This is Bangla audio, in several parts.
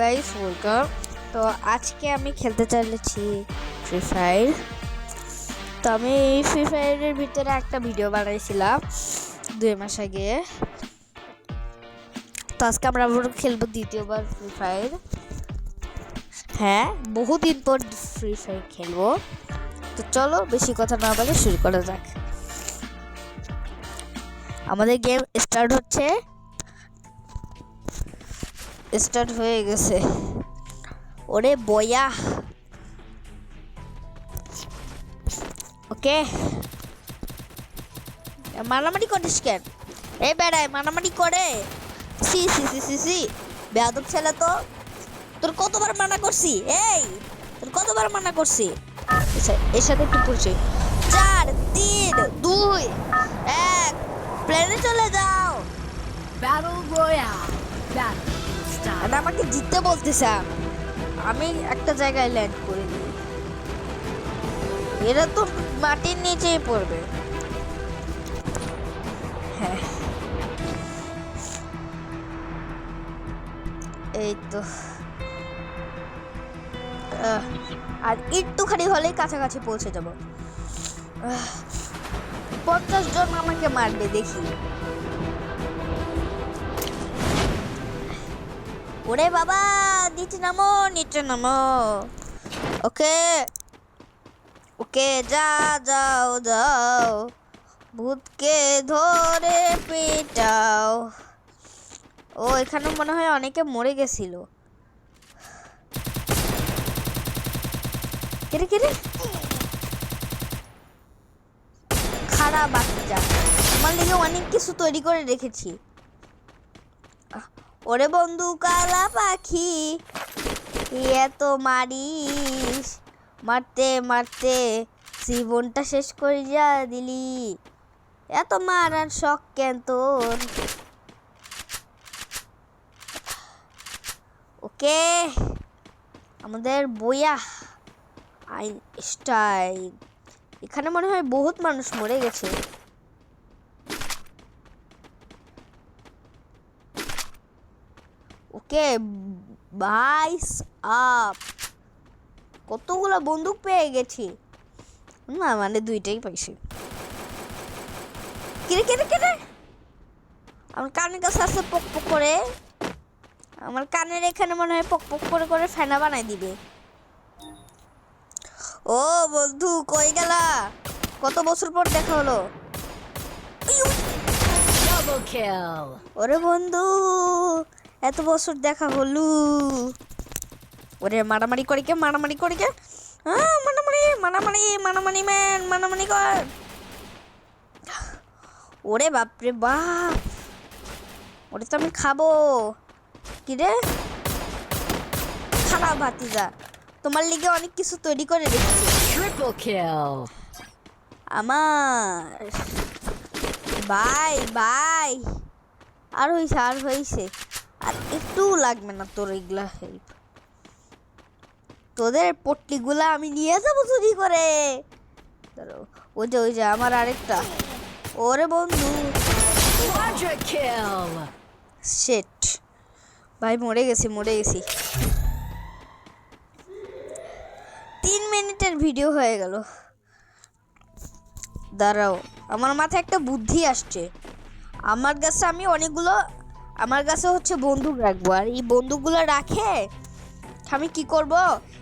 Guys, welcome. তো আজকে আমি খেলতে চলেছি ফ্রি ফায়ার। তো আমি ফ্রি ফায়ারের ভিতরে একটা ভিডিও বানাইছিলাম 2 মাস আগে। তো আজকে আমরা আবার খেলবো দ্বিতীয়বার ফ্রি ফায়ার। হ্যাঁ, বহুদিন পর ফ্রি ফায়ার খেলবো। তো চলো বেশি কথা না বলে শুরু করা যাক। আমাদের গেম স্টার্ট হয়ে গেছে। ওরে বয়া, ওকে। মারামারি করিস কেন? এই বেড়ায় মারামারি করে। সি সি সি সি সি বেয়াদব ছেলে। তো তোর কতবার মানা করছি? তোর কতবার মানা করছি? এর সাথে একটু পরিচয়। 4 3 2 1 প্লেনে চলে যাও। Battle Royale. Battle start. আর আমাকে জিততে বলতেছে। আমি একটা জায়গায় ল্যান্ড করে দিই। এরা তো মাটির নিচেই পড়বে। হ্যাঁ, এই তো। আর একটুখানি হলেই কাছাকাছি পৌঁছে যাব। 50 জন আমাকে মারবে, দেখি। ওরে বাবা, নিচে নামো। ওকে ওকে, যাও ভূতকে ধরে পেটাও। ও, এখানে মনে হয় অনেকে মরে গেছিল। কেরে খারাপ বাচ্চা, আমার লিগে অনেক কিছু তৈরি করে রেখেছি। ওরে বন্ধু কালা পাখি, এত মারিস, মারতে জীবনটা শেষ করে যা দিলি। এত মারার শখ কেন তোর? ওকে, আমাদের বইয়া আইনস্টাইন। এখানে মনে হয় বহুত মানুষ মরে গেছে। ওকে, বাইস আপ। কতগুলো বন্দুক পেয়ে গেছি। না মানে 2টাই পাইছি। কেরে আমার কানের কাছে আছে পক পক করে। আমার কানের এখানে মনে হয় পক পক করে ফেনা বানাই দিবে। ও বন্ধু, কই গেলা? কত বছর পর দেখা হলো। Double kill. ওরে বন্ধু, এত বছর দেখা হলো। ওরে মারামারি করে কে? মারামারি কর। ওরে বাপরে বাপ, ওরে তো আমি খাবো। কি রে খারাপ ভাতিজা, তোমার লিগে অনেক কিছু তৈরি করে রেখেছি। Triple kill. আমার বাই আর হইছে আর একটু লাগবে না তোর এগুলা হেল্প। তোদের পট্টিগুলা আমি নিয়ে যাবো চুরি করে। ওই যে আমার আরেকটা। ওরে বন্ধু, Quadra kill. শেট ভাই, মরে গেছি। 3 মিনিটের ভিডিও হয়ে গেল। দাঁড়াও, আমার মাথায় একটা বুদ্ধি আসছে। আমার কাছে হচ্ছে বন্দুক রাখবো। আর এই বন্দুকগুলো রাখে আমি কি করব?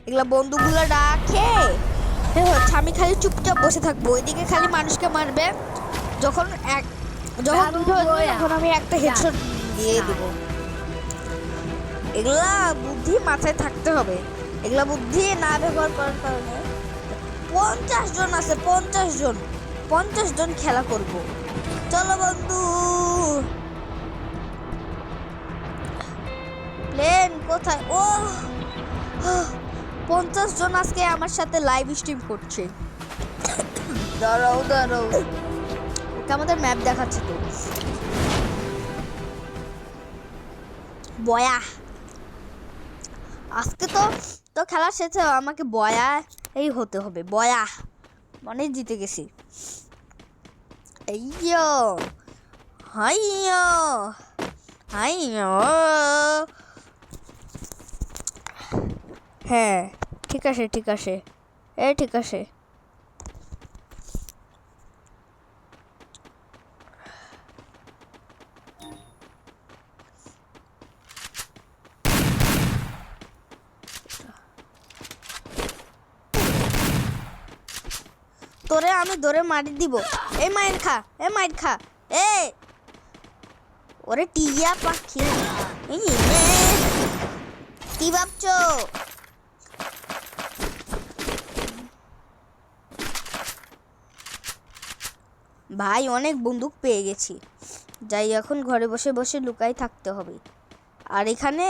এগুলা বন্দুকগুলো রাখে হচ্ছে আমি খালি চুপচাপ বসে থাকবো। ওইদিকে খালি মানুষকে মারবে। যখন আমি একটা হেডশট দিয়ে দেবো। এগুলা বুদ্ধি মাথায় থাকতে হবে। এগুলা বুদ্ধি না ব্যবহার করার কারণে 50 জন আছে। 50 জন খেলা করব। চলো বন্ধু। প্লেন কোথায়? ও 50 জন আজকে আমার সাথে লাইভ স্ট্রিম করছে। দাঁড়াও, ওকে আমাদের ম্যাপ দেখাচ্ছে তো। বয়া, আজকে তো খেলা শেষে আমাকে বয়া এই হতে হবে। বয়া মানে জিতে গেছি। হাইয়ো হ্যাঁ ঠিক আছে ঠিক আছে ঠিক আছে। তোরে আমি ধরে মারি দিব। এই মাইর খা মাইর খা। এ ওরে টিয়া পাখি এই নে। কি ভাবছো? ভাই অনেক বন্দুক পেয়ে গেছি, যাই এখন ঘরে বসে বসে লুকাই থাকতে হবে। আর এখানে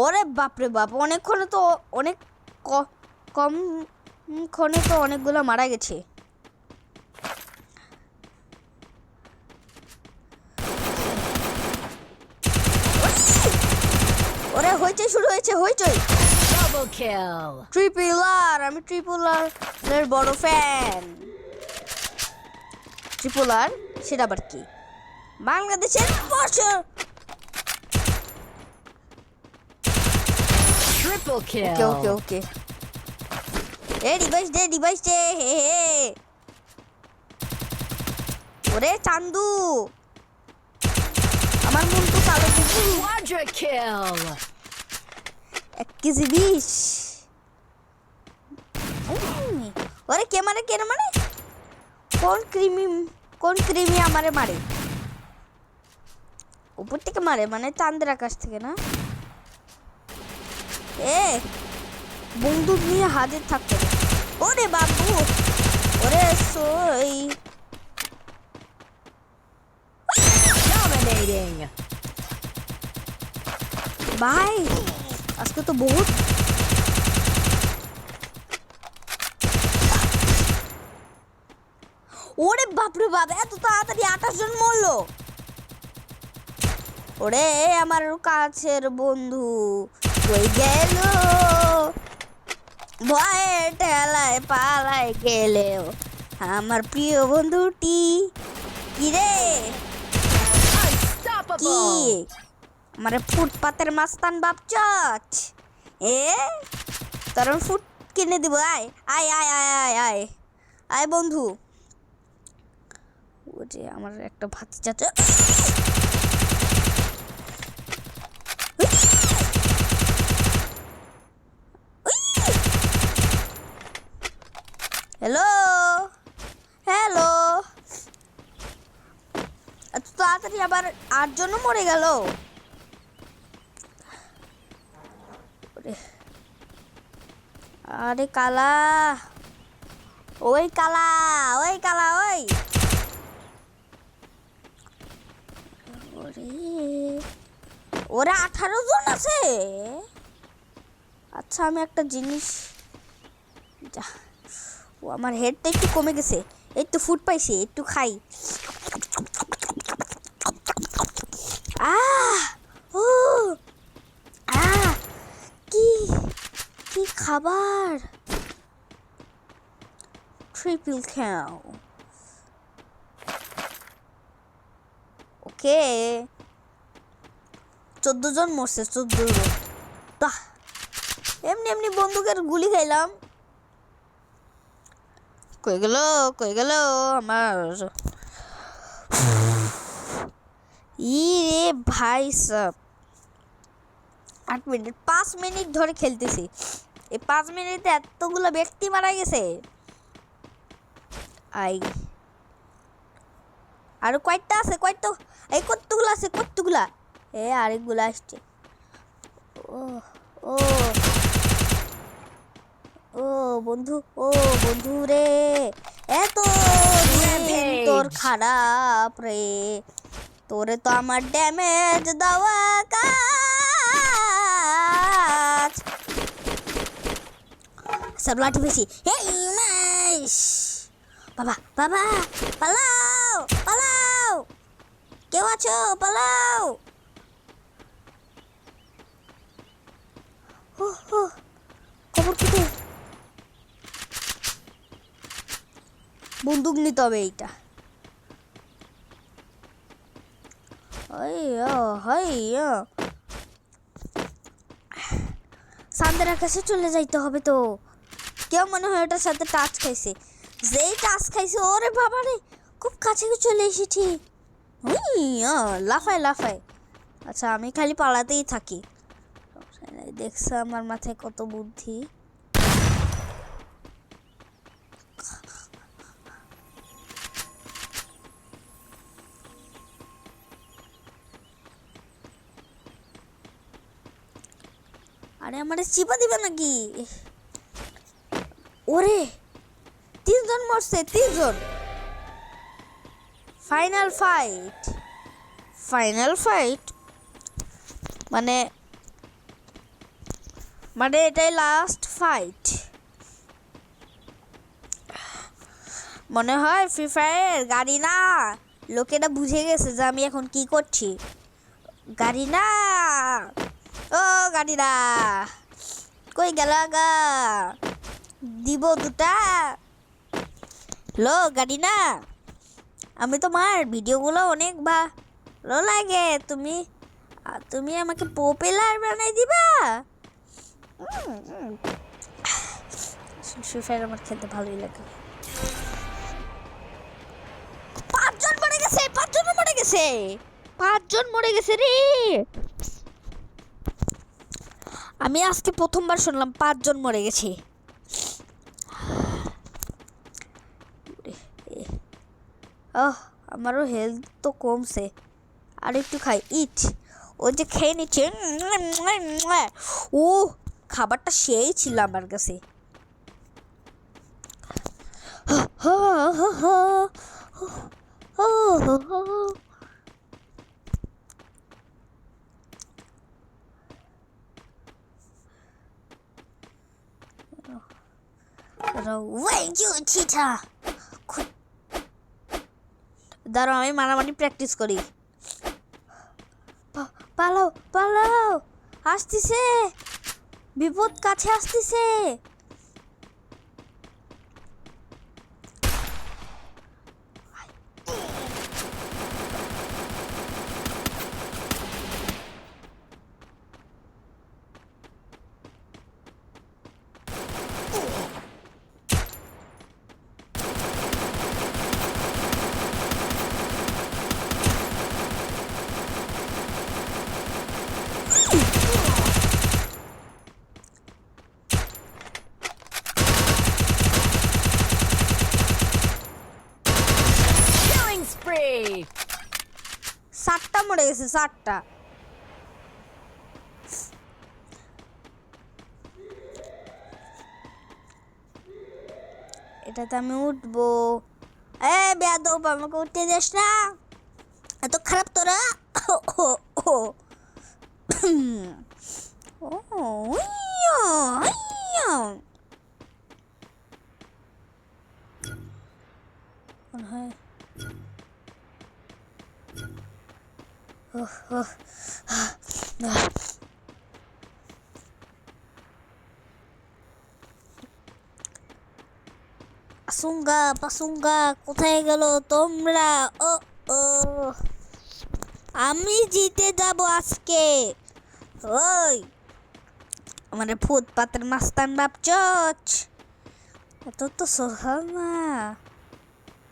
ওরে বাপরে বাপ, অনেকক্ষণে তো অনেক কম ক্ষণে তো অনেকগুলো মারা গেছে। ওরে হইচই শুরু হয়েছে, হইচই। Double kill. ট্রিপলার, আমি ট্রিপলারের বড় ফ্যান। ট্রিপলার সেটা আবার কি? বাংলাদেশের বছর। Triple okay kill. Okay okay. এ ডিভাইস দে হে হে। ওরে চান্দু, আমার মন তো কালো দিবি। Quadra kill. 1 কেজি 20। ওরে কে মারে কোন ক্রিমি আমারে মারে? উপর থেকে মারে মানে চাঁদের আকাশ থেকে না? এ বন্দুক নিয়ে হাজির থাকতে হবে। ওরে বাবু, ওরে সই। Dominating. ভাই আজকে তো বহুত ওরে বাপরে বাপ, এত তাড়াতাড়ি 28 জন মরলো। ওরে আমার কাছের বন্ধু কই গেল? ভয়ে ঠেলায় পালায় গেলেও আমার প্রিয় বন্ধুটি কি রে? কি Unstoppable. আমার ফুটপাতের মাস্তান বাপচচ? তোর ফুট কিনে দিব। আয় আয় আয় আয় আয় আয় আয় বন্ধু। ও যে আমার একটা ভাতিজা। Hello hello. এত তাড়াতাড়ি আবার 8 জন মরে গেল। আরে কালা, ওই কালা ওই কালা ওই। ওরে ওরা 18 জন আছে। আচ্ছা আমি একটা জিনিস, যা ও আমার হেডটা একটু কমে গেছে। এই তো ফুড পাইছি, একটু খাই। ও কি কি খাবার? ট্রিপল কিল। ওকে 14 জন মরছে, 14 জন। বাহ, এমনি এমনি বন্দুকের গুলি খাইলাম। কই গেল আমার? ই রে ভাই সব 8 মিনিট 5 মিনিট ধরে খেলতেছি। এই 5 মিনিটে এতগুলো ব্যক্তি মারা গেছে। আই আর কয়টা আছে? এই কতগুলা? আরেকগুলা আসছে। ও ও ও বন্ধু, বন্ধু রে, এত দিন তোর খারাপ রে, তোরে তো আমার ড্যামেজ দেওয়া কাজ। সব লাঠি বেশি। বাবা পালাও, কেউ আছো? পালাও। খবর কোথায়? বন্দুক নিতে হবে এইটা। সান্দের কাছে চলে যাইতে হবে তো। কেউ মনে হয় ওটার সাথে টাচ খাইছে। যেই টাচ খাইছে ওরে বাবা রে, খুব কাছে চলে এসেছি। লাফায় লাফায়। আচ্ছা আমি খালি পালাতেই থাকি। দেখছো আমার মাথায় কত বুদ্ধি। আরে আমারে চিপা দিবে নাকি? ওরে 3 জন মরছে, 3 জন। Final fight. ফাইনাল ফাইট মানে মানে এটাই লাস্ট ফাইট মনে হয়। ফ্রি ফায়ারের গাড়ি না, লোকেরা বুঝে গেছে যে আমি এখন কি করছি। গাড়ি না, ও গাড়ি না, কই গেল গা? দিব দুটা। লো গাড়ি না, আমি তোমার ভিডিওগুলো অনেক ভালো লাগে। তুমি আমাকে পপুলার বানাই দিবা। ফ্রি ফায়ার আমার খেলতে ভালোই লাগে। 5 জন মরে গেছে, 5 জন মরে গেছে, 5 জন মরে গেছে রে। আমি আজকে প্রথমবার শুনলাম 5 জন মরে গেছে। আমারও হেলথ তো কমছে। আর একটু খাই। ইট ওই যে খেয়ে নিচ্ছে। ও খাবারটা সেই ছিল আমার কাছে। দাঁড়াও আমি মারামারি প্র্যাকটিস করি। পালাও পালাও, আসতেছে, বিপদ কাছে আসতেছে। Killing spree. 7টা মরে গেছে, 7টা। এটাতে আমি উঠবো। বেয়াদব, আমাকে উঠতে দিস না। এত খারাপ তোরা। পাসুঙ্গা কোথায় গেল তোমরা? ও ও আমি জিতে যাব আজকে। ওই আমাদের ফুটপাতের মাস্তান বাপচচ, এত তো সহল না।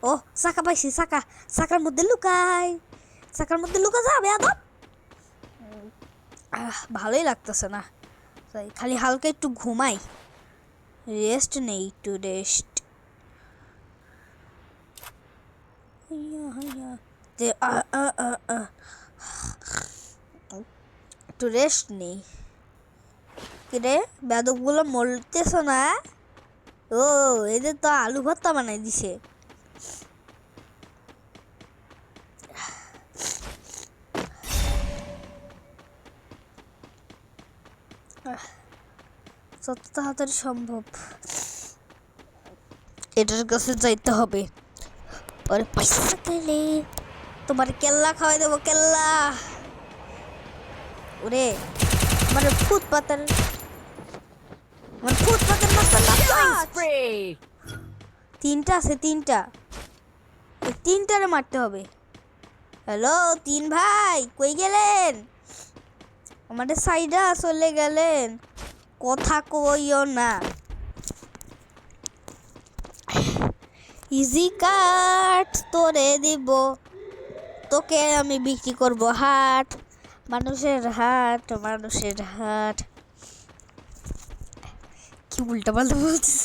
ও চাকা পাইছি, চাকার মধ্যে লুকাই, চাকার মধ্যে লুকা যাবে আদব। ভালোই লাগতেছে না, তাই খালি হালকা একটু ঘুমাই, রেস্ট নেই, একটু রেস্ট। একটু রেস্ট নেই। কিরে বেদকগুলো মরতেছ না? ও এদের তো আলু ভর্তা বানাই দিছে। যত তাড়াতাড়ি সম্ভব এটার কাছে যাইতে হবে। ওরে পয়সা পেলে তোমার কেল্লা খাওয়াই দেবো, কেল্লা। ওরে আমার ফুটপাতের Killing spree. 3টা আছে, 3টা, এই 3টারে মারতে হবে। হ্যালো 3 ভাই, কই গেলেন? আমাদের সাইডা চলে গেলেন। কথা কইও না। ইজি কাট তোরে দিব, তোকে আমি বিক্রি করব হাট, মানুষের হাট, মানুষের হাট। কি উল্টা পাল্টা বলছিস?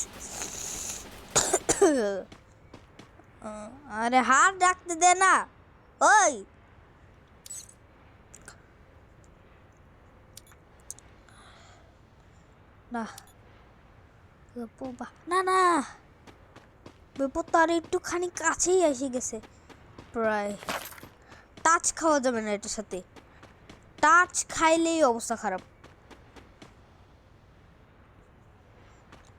আরে হাট ডাকতে দে না। ওই না না না, বিপদ তো আর একটুখানি কাছেই এসে গেছে প্রায়। টাচ খাওয়া যাবে না এটার সাথে, টাচ খাইলেই অবস্থা খারাপ।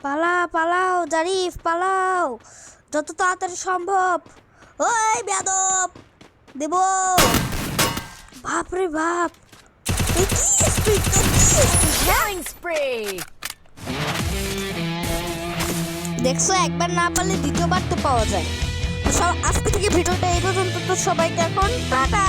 পালা পালাও জারিফ পালাও, যত তাড়াতাড়ি সম্ভব। ওই বেয়াদব দেব, বাপরে বাপ, এ কি স্পিড, Killing spree. দেখছো একবার না পারলে দ্বিতীয়বার তো পাওয়া যায়। তো সব আজকে থেকে ভিডিওটা এই পর্যন্ত, তো সবাইকে এখন টাটা।